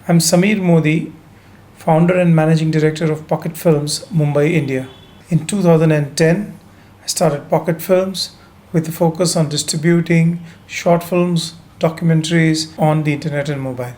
I'm Saameer Mody, founder and managing director of Pocket Films, Mumbai, India. In 2010, I started Pocket Films with a focus on distributing short films, documentaries on the internet and mobile.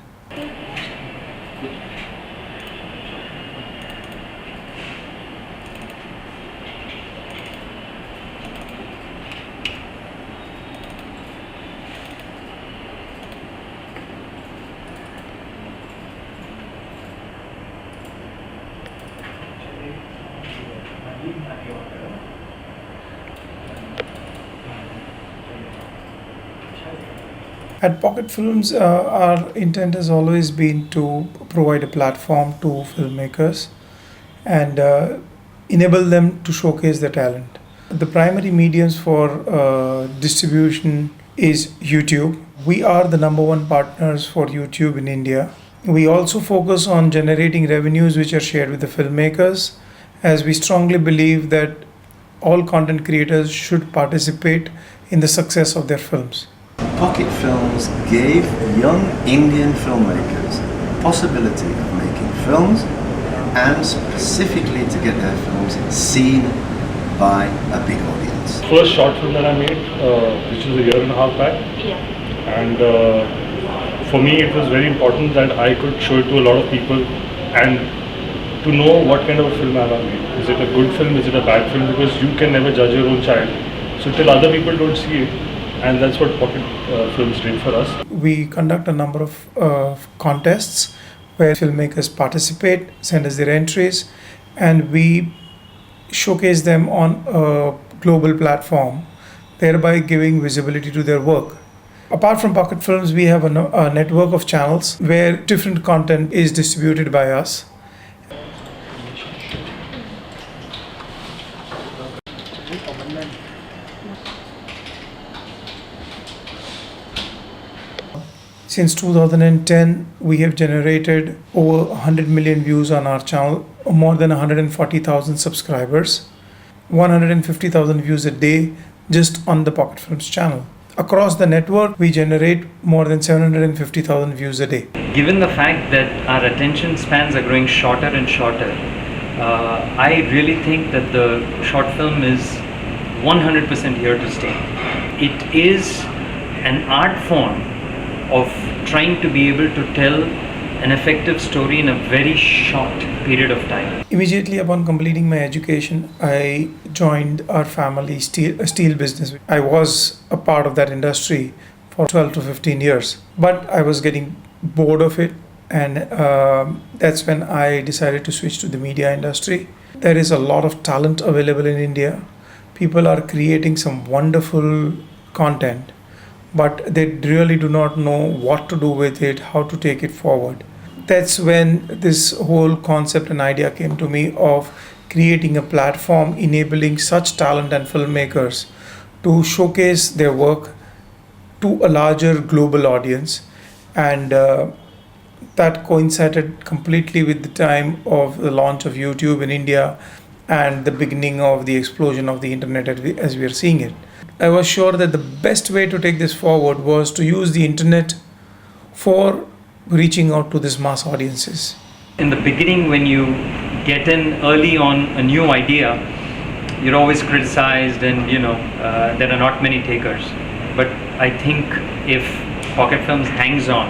At Pocket Films, our intent has always been to provide a platform to filmmakers and enable them to showcase their talent. The primary mediums for distribution is YouTube. We are the number one partners for YouTube in India. We also focus on generating revenues which are shared with the filmmakers, as we strongly believe that all content creators should participate in the success of their films. Pocket Films gave young Indian filmmakers the possibility of making films and specifically to get their films seen by a big audience. First short film that I made, which was a year and a half back, and for me it was very important that I could show it to a lot of people and to know what kind of a film I have made. Is it a good film? Is it a bad film? Because you can never judge your own child. So till other people don't see it, and that's what Pocket Films did for us. We conduct a number of contests where filmmakers participate, send us their entries, and we showcase them on a global platform, thereby giving visibility to their work. Apart from Pocket Films, we have a network of channels where different content is distributed by us. Since 2010, we have generated over 100 million views on our channel, more than 140,000 subscribers, 150,000 views a day just on the Pocket Films channel. Across the network, we generate more than 750,000 views a day. Given the fact that our attention spans are growing shorter and shorter, I really think that the short film is 100% here to stay. It is an art form of trying to be able to tell an effective story in a very short period of time. Immediately upon completing my education, I joined our family steel business. I was a part of that industry for 12 to 15 years, but I was getting bored of it, and that's when I decided to switch to the media industry. There is a lot of talent available in India. People are creating some wonderful content, but they really do not know what to do with it, how to take it forward. That's when this whole concept and idea came to me of creating a platform enabling such talent and filmmakers to showcase their work to a larger global audience. And that coincided completely with the time of the launch of YouTube in India and the beginning of the explosion of the internet as we are seeing it. I was sure that the best way to take this forward was to use the internet for reaching out to these mass audiences. In the beginning, when you get in early on a new idea, you're always criticized and there are not many takers. But I think if Pocket Films hangs on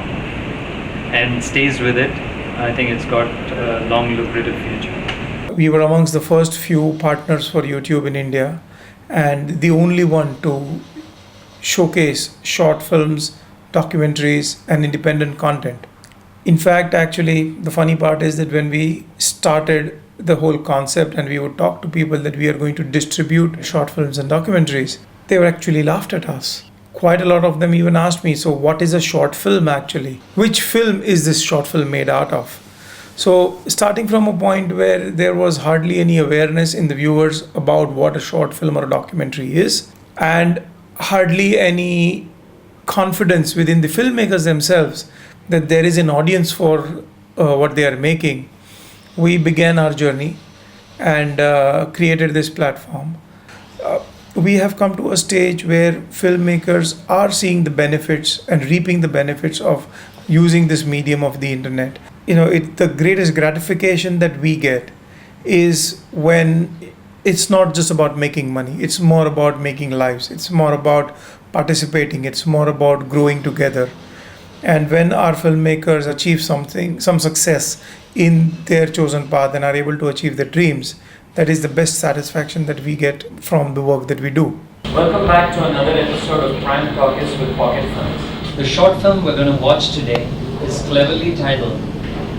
and stays with it, I think it's got a long lucrative future. We were amongst the first few partners for YouTube in India, and the only one to showcase short films, documentaries, and independent content. In fact, actually, the funny part is that when we started the whole concept and we would talk to people that we are going to distribute short films and documentaries, they were actually laughed at us. Quite a lot of them even asked me, so what is a short film actually? Which film is this short film made out of? So starting from a point where there was hardly any awareness in the viewers about what a short film or a documentary is, and hardly any confidence within the filmmakers themselves that there is an audience for what they are making, we began our journey and created this platform. We have come to a stage where filmmakers are seeing the benefits and reaping the benefits of using this medium of the internet. The greatest gratification that we get is when it's not just about making money, it's more about making lives, it's more about participating, it's more about growing together. And when our filmmakers achieve some success in their chosen path and are able to achieve their dreams, that is the best satisfaction that we get from the work that we do. Welcome back to another episode of Prime Talkies with Pocket Films. The short film we're going to watch today is cleverly titled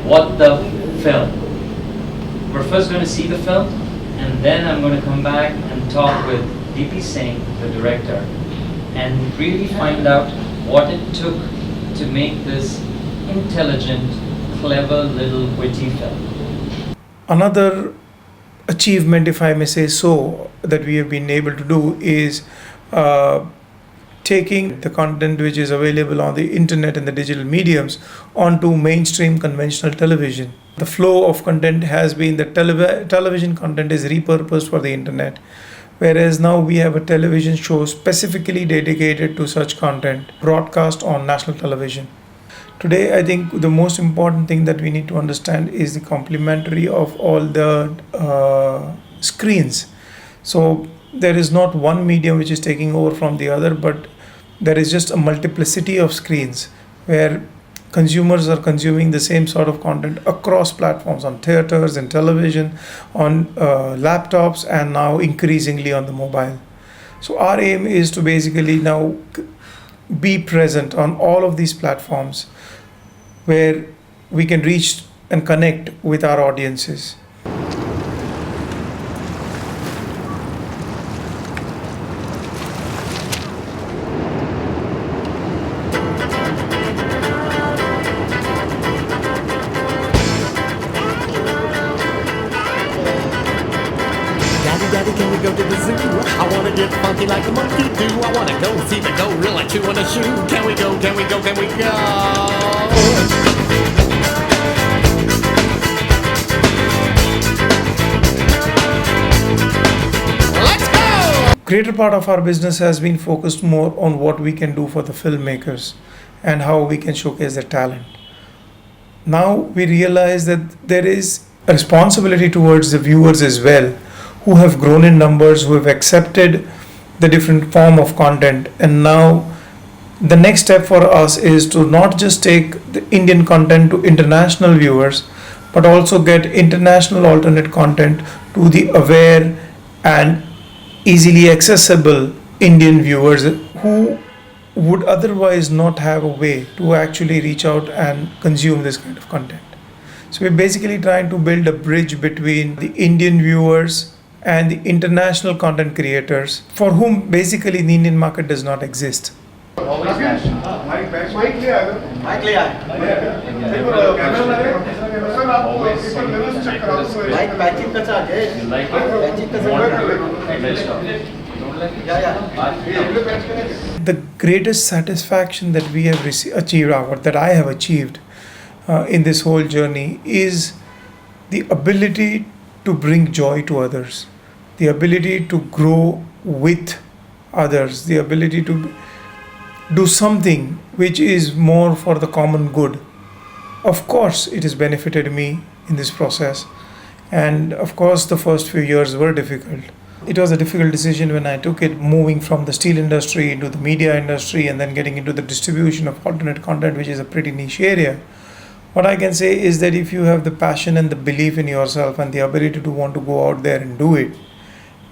What the Film. We're first going to see the film, and then I'm going to come back and talk with D.P. Singh, the director, and really find out what it took to make this intelligent, clever little witty film. Another achievement, if I may say so, that we have been able to do is taking the content which is available on the internet and the digital mediums onto mainstream conventional television. The flow of content has been that television content is repurposed for the internet, whereas now we have a television show specifically dedicated to such content broadcast on national television. Today, I think the most important thing that we need to understand is the complementary of all the screens. So there is not one medium which is taking over from the other, but there is just a multiplicity of screens where consumers are consuming the same sort of content across platforms, on theaters and television, on laptops, and now increasingly on the mobile. So our aim is to basically now be present on all of these platforms where we can reach and connect with our audiences. Daddy, can we go to the zoo? I wanna get funky like a monkey do. I wanna go see the gorilla chew on a shoe. Can we go, can we go, can we go? Let's go! Greater part of our business has been focused more on what we can do for the filmmakers and how we can showcase their talent. Now we realize that there is a responsibility towards the viewers as well, who have grown in numbers, who have accepted the different form of content. And now the next step for us is to not just take the Indian content to international viewers, but also get international alternate content to the aware and easily accessible Indian viewers who would otherwise not have a way to actually reach out and consume this kind of content. So we're basically trying to build a bridge between the Indian viewers and the international content creators for whom basically the Indian market does not exist. The greatest satisfaction that we have achieved, or that I have achieved in this whole journey, is the ability to bring joy to others, the ability to grow with others, the ability to do something which is more for the common good. Of course, it has benefited me in this process, and of course the first few years were difficult. It was a difficult decision when I took it, moving from the steel industry into the media industry and then getting into the distribution of alternate content, which is a pretty niche area. What I can say is that if you have the passion and the belief in yourself and the ability to want to go out there and do it,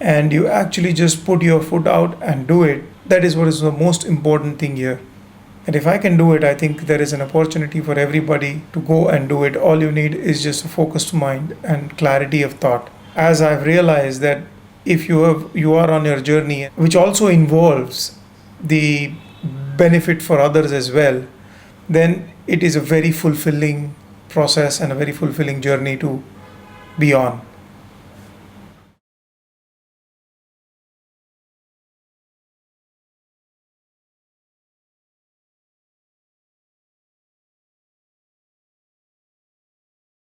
and you actually just put your foot out and do it, that is what is the most important thing here. And if I can do it, I think there is an opportunity for everybody to go and do it. All you need is just a focused mind and clarity of thought. As I've realized that if you are on your journey, which also involves the benefit for others as well, then it is a very fulfilling process and a very fulfilling journey to be on.